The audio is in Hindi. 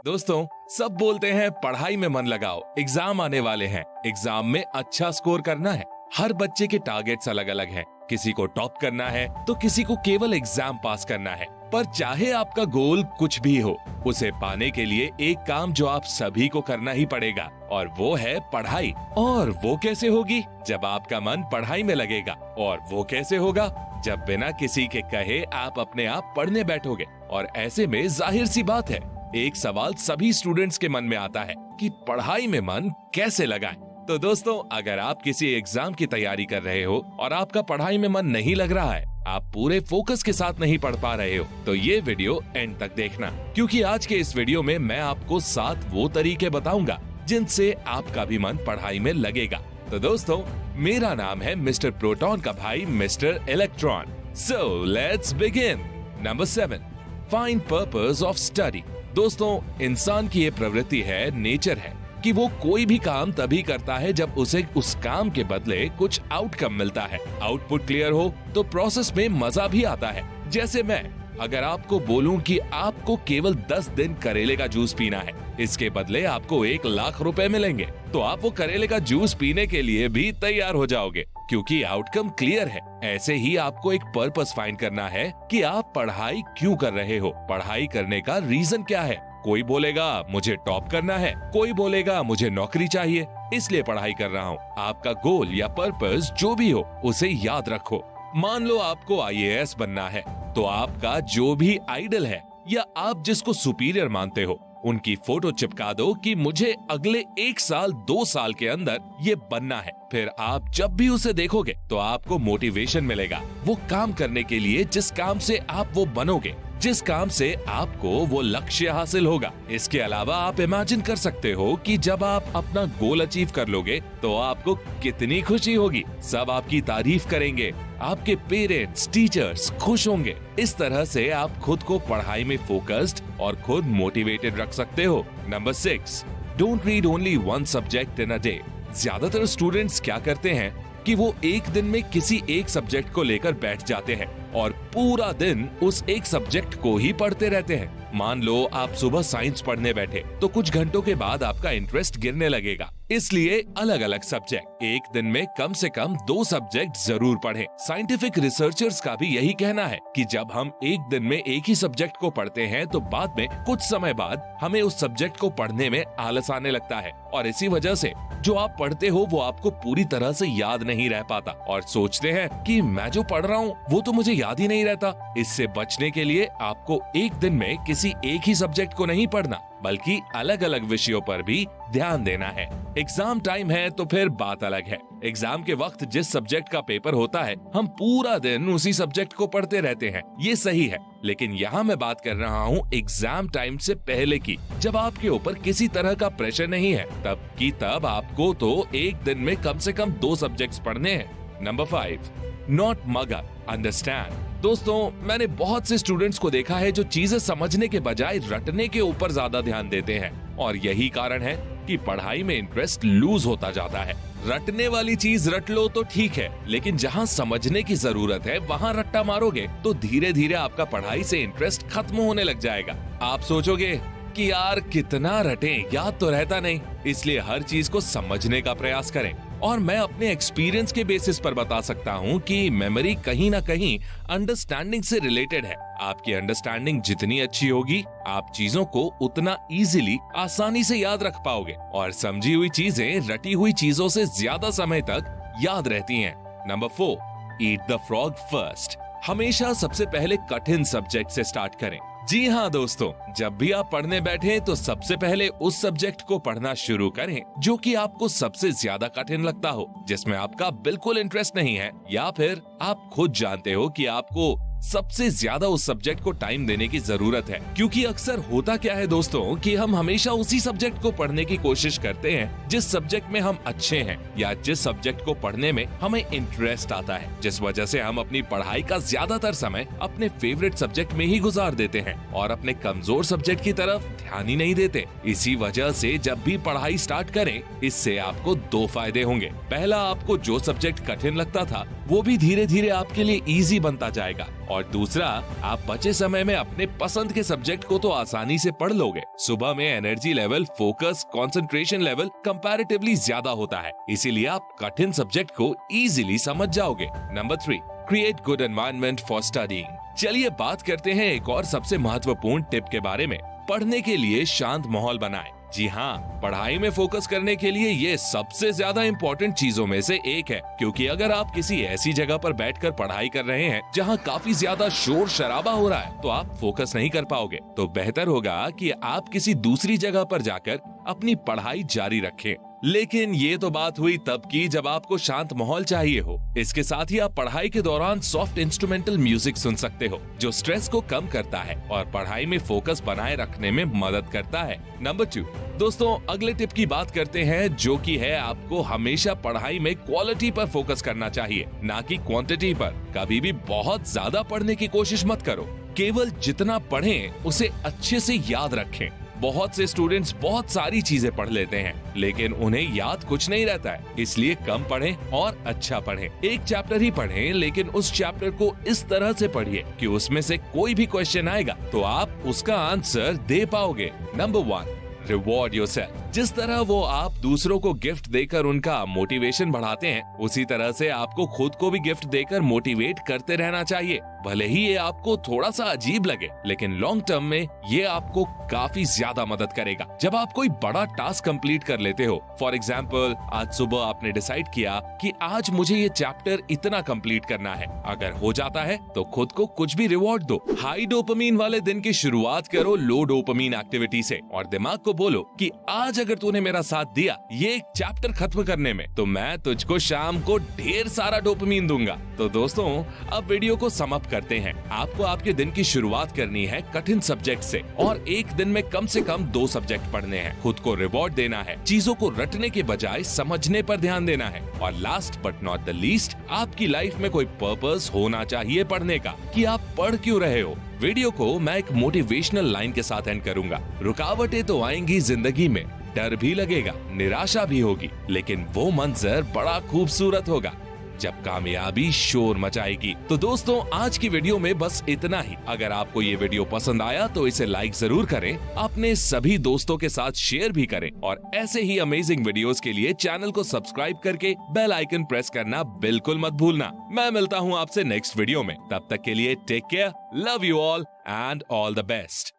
दोस्तों, सब बोलते हैं पढ़ाई में मन लगाओ, एग्जाम आने वाले हैं, एग्जाम में अच्छा स्कोर करना है। हर बच्चे के टारगेट्स अलग अलग हैं। किसी को टॉप करना है तो किसी को केवल एग्जाम पास करना है। पर चाहे आपका गोल कुछ भी हो, उसे पाने के लिए एक काम जो आप सभी को करना ही पड़ेगा, और वो है पढ़ाई। और वो कैसे होगी? जब आपका मन पढ़ाई में लगेगा। और वो कैसे होगा? जब बिना किसी के कहे आप अपने आप पढ़ने बैठोगे। और ऐसे में जाहिर सी बात है, एक सवाल सभी स्टूडेंट्स के मन में आता है कि पढ़ाई में मन कैसे लगाएं? तो दोस्तों, अगर आप किसी एग्जाम की तैयारी कर रहे हो और आपका पढ़ाई में मन नहीं लग रहा है, आप पूरे फोकस के साथ नहीं पढ़ पा रहे हो, तो ये वीडियो एंड तक देखना, क्योंकि आज के इस वीडियो में मैं आपको 7 वो तरीके बताऊंगा जिनसे आपका भी मन पढ़ाई में लगेगा। तो दोस्तों, मेरा नाम है मिस्टर प्रोटॉन का भाई mister electron. So let's begin. Number 7, find purpose of study. दोस्तों, इंसान की ये प्रवृत्ति है, नेचर है कि वो कोई भी काम तभी करता है जब उसे उस काम के बदले कुछ आउटकम मिलता है। आउटपुट क्लियर हो तो प्रोसेस में मजा भी आता है। जैसे मैं अगर आपको बोलूं कि आपको केवल 10 दिन करेले का जूस पीना है, इसके बदले आपको 1 लाख रुपए मिलेंगे, तो आप वो करेले का जूस पीने के लिए भी तैयार हो जाओगे, क्योंकि आउटकम क्लियर है। ऐसे ही आपको एक पर्पस फाइंड करना है कि आप पढ़ाई क्यों कर रहे हो, पढ़ाई करने का रीजन क्या है। कोई बोलेगा मुझे टॉप करना है, कोई बोलेगा मुझे नौकरी चाहिए, इसलिए पढ़ाई कर रहा हूँ। आपका गोल या पर्पस जो भी हो, उसे याद रखो। मान लो आपको IAS बनना है, तो आपका जो भी आइडल है या आप जिसको सुपीरियर मानते हो, उनकी फोटो चिपका दो कि मुझे अगले 1 साल 2 साल के अंदर ये बनना है। फिर आप जब भी उसे देखोगे तो आपको मोटिवेशन मिलेगा वो काम करने के लिए जिस काम से आप वो बनोगे, जिस काम से आपको वो लक्ष्य हासिल होगा। इसके अलावा आप इमेजिन कर सकते हो कि जब आप अपना गोल अचीव कर लोगे तो आपको कितनी खुशी होगी। सब आपकी तारीफ करेंगे, आपके पेरेंट्स, टीचर्स खुश होंगे। इस तरह से आप खुद को पढ़ाई में फोकस्ड और खुद मोटिवेटेड रख सकते हो। Number 6, don't read only 1 subject in a day. ज्यादातर स्टूडेंट्स क्या करते हैं कि वो एक दिन में किसी एक सब्जेक्ट को लेकर बैठ जाते हैं और पूरा दिन उस एक सब्जेक्ट को ही पढ़ते रहते हैं। मान लो आप सुबह साइंस पढ़ने बैठे तो कुछ घंटों के बाद आपका इंटरेस्ट गिरने लगेगा। इसलिए अलग अलग सब्जेक्ट, एक दिन में कम से कम 2 सब्जेक्ट जरूर पढ़ें। साइंटिफिक रिसर्चर्स का भी यही कहना है कि जब हम एक दिन में एक ही सब्जेक्ट को पढ़ते हैं तो बाद में कुछ समय बाद हमें उस सब्जेक्ट को पढ़ने में आलस आने लगता है, और इसी वजह से जो आप पढ़ते हो वो आपको पूरी तरह से याद नहीं रह पाता और सोचते हैं कि मैं जो पढ़ रहा हूँ वो तो मुझे याद ही नहीं रहता। इससे बचने के लिए आपको एक दिन में किसी एक ही सब्जेक्ट को नहीं पढ़ना, बल्कि अलग अलग विषयों पर भी ध्यान देना है। एग्जाम टाइम है तो फिर बात अलग है। एग्जाम के वक्त जिस सब्जेक्ट का पेपर होता है, हम पूरा दिन उसी सब्जेक्ट को पढ़ते रहते हैं, ये सही है। लेकिन यहाँ मैं बात कर रहा हूँ एग्जाम टाइम से पहले की, जब आपके ऊपर किसी तरह का प्रेशर नहीं है, तब आपको तो एक दिन में कम से कम 2 सब्जेक्ट्स पढ़ने हैं। नंबर 5, नॉट मगर, अंडरस्टैंड। दोस्तों, मैंने बहुत से स्टूडेंट्स को देखा है जो चीजें समझने के बजाय रटने के ऊपर ज्यादा ध्यान देते हैं, और यही कारण है कि पढ़ाई में इंटरेस्ट लूज होता जाता है। रटने वाली चीज रट लो तो ठीक है, लेकिन जहाँ समझने की जरूरत है वहाँ रट्टा मारोगे तो धीरे धीरे आपका पढ़ाई से इंटरेस्ट खत्म होने लग जाएगा। आप सोचोगे कि यार कितना रटें, याद तो रहता नहीं। इसलिए हर चीज को समझने का प्रयास करें। और मैं अपने एक्सपीरियंस के बेसिस पर बता सकता हूँ कि मेमोरी कहीं ना कहीं अंडरस्टैंडिंग से रिलेटेड है। आपकी अंडरस्टैंडिंग जितनी अच्छी होगी, आप चीजों को उतना इजीली, आसानी से याद रख पाओगे, और समझी हुई चीजें रटी हुई चीजों से ज्यादा समय तक याद रहती हैं। Number 4, eat the frog first. हमेशा सबसे पहले कठिन सब्जेक्ट से स्टार्ट करें। जी हाँ दोस्तों, जब भी आप पढ़ने बैठे तो सबसे पहले उस सब्जेक्ट को पढ़ना शुरू करें जो कि आपको सबसे ज्यादा कठिन लगता हो, जिसमें आपका बिल्कुल इंटरेस्ट नहीं है, या फिर आप खुद जानते हो कि आपको सबसे ज्यादा उस सब्जेक्ट को टाइम देने की जरूरत है। क्योंकि अक्सर होता क्या है दोस्तों कि हम हमेशा उसी सब्जेक्ट को पढ़ने की कोशिश करते हैं जिस सब्जेक्ट में हम अच्छे हैं, या जिस सब्जेक्ट को पढ़ने में हमें इंटरेस्ट आता है, जिस वजह से हम अपनी पढ़ाई का ज्यादातर समय अपने फेवरेट सब्जेक्ट में ही गुजार देते हैं और अपने कमजोर सब्जेक्ट की तरफ ध्यान ही नहीं देते। इसी वजह से जब भी पढ़ाई स्टार्ट करें, इससे आपको 2 फायदे होंगे। पहला, आपको जो सब्जेक्ट कठिन लगता था वो भी धीरे धीरे आपके लिए इजी बनता जाएगा। और दूसरा, आप बचे समय में अपने पसंद के सब्जेक्ट को तो आसानी से पढ़ लोगे। सुबह में energy level, focus, concentration level comparatively ज्यादा होता है, इसीलिए आप कठिन सब्जेक्ट को इजीली समझ जाओगे। Number 3, create good environment for studying. चलिए बात करते हैं एक और सबसे महत्वपूर्ण टिप के बारे में। पढ़ने के लिए शांत माहौल बनाएं। जी हाँ, पढ़ाई में फोकस करने के लिए ये सबसे ज्यादा इम्पोर्टेंट चीजों में से एक है, क्योंकि अगर आप किसी ऐसी जगह पर बैठकर पढ़ाई कर रहे हैं जहाँ काफी ज्यादा शोर शराबा हो रहा है, तो आप फोकस नहीं कर पाओगे। तो बेहतर होगा कि आप किसी दूसरी जगह पर जाकर अपनी पढ़ाई जारी रखें। लेकिन ये तो बात हुई तब की जब आपको शांत माहौल चाहिए हो। इसके साथ ही आप पढ़ाई के दौरान सॉफ्ट इंस्ट्रूमेंटल म्यूजिक सुन सकते हो, जो स्ट्रेस को कम करता है और पढ़ाई में फोकस बनाए रखने में मदद करता है। नंबर 2, दोस्तों अगले टिप की बात करते हैं, जो कि है आपको हमेशा पढ़ाई में क्वालिटी पर फोकस करना चाहिए, ना कि क्वांटिटी पर। कभी भी बहुत ज्यादा पढ़ने की कोशिश मत करो, केवल जितना पढ़ें उसे अच्छे से याद रखें। बहुत से स्टूडेंट्स बहुत सारी चीजें पढ़ लेते हैं, लेकिन उन्हें याद कुछ नहीं रहता है, इसलिए कम पढ़ें और अच्छा पढ़ें। एक चैप्टर ही पढ़ें, लेकिन उस चैप्टर को इस तरह से पढ़िए कि उसमें से कोई भी क्वेश्चन आएगा तो आप उसका आंसर दे पाओगे। Number 1, reward yourself. जिस तरह वो आप दूसरों को गिफ्ट देकर उनका मोटिवेशन बढ़ाते हैं, उसी तरह से आपको खुद को भी गिफ्ट देकर मोटिवेट करते रहना चाहिए। भले ही ये आपको थोड़ा सा अजीब लगे, लेकिन लॉन्ग टर्म में ये आपको काफी ज्यादा मदद करेगा। जब आप कोई बड़ा टास्क कंप्लीट कर लेते हो, फॉर एग्जाम्पल आज सुबह आपने डिसाइड किया कि आज मुझे ये चैप्टर इतना कंप्लीट करना है, अगर हो जाता है तो खुद को कुछ भी रिवॉर्ड दो। हाई डोपामीन वाले दिन की शुरुआत करो लो डोपामीन एक्टिविटी से, और दिमाग को बोलो कि आज अगर तूने मेरा साथ दिया ये एक चैप्टर खत्म करने में, तो मैं तुझको शाम को ढेर सारा डोपामीन दूंगा। तो दोस्तों अब वीडियो को सम अप करते हैं। आपको आपके दिन की शुरुआत करनी है कठिन सब्जेक्ट से, और एक दिन में कम से कम 2 सब्जेक्ट पढ़ने हैं। खुद को रिवॉर्ड देना है, चीजों को रटने के बजाय समझने पर ध्यान देना है। और last but not the least, आपकी लाइफ में कोई पर्पस होना चाहिए पढ़ने का, कि आप पढ़ क्यों रहे हो। वीडियो को मैं एक मोटिवेशनल लाइन के साथ एंड करूंगा। रुकावटें तो आएंगी जिंदगी में, डर भी लगेगा, निराशा भी होगी, लेकिन वो मंजर बड़ा खूबसूरत होगा जब कामयाबी शोर मचाएगी। तो दोस्तों आज की वीडियो में बस इतना ही। अगर आपको ये वीडियो पसंद आया तो इसे लाइक जरूर करें, अपने सभी दोस्तों के साथ शेयर भी करें, और ऐसे ही अमेजिंग वीडियोस के लिए चैनल को सब्सक्राइब करके बेल आइकन प्रेस करना बिल्कुल मत भूलना। मैं मिलता हूँ आपसे नेक्स्ट वीडियो में, तब तक के लिए take care, love you all and all the best.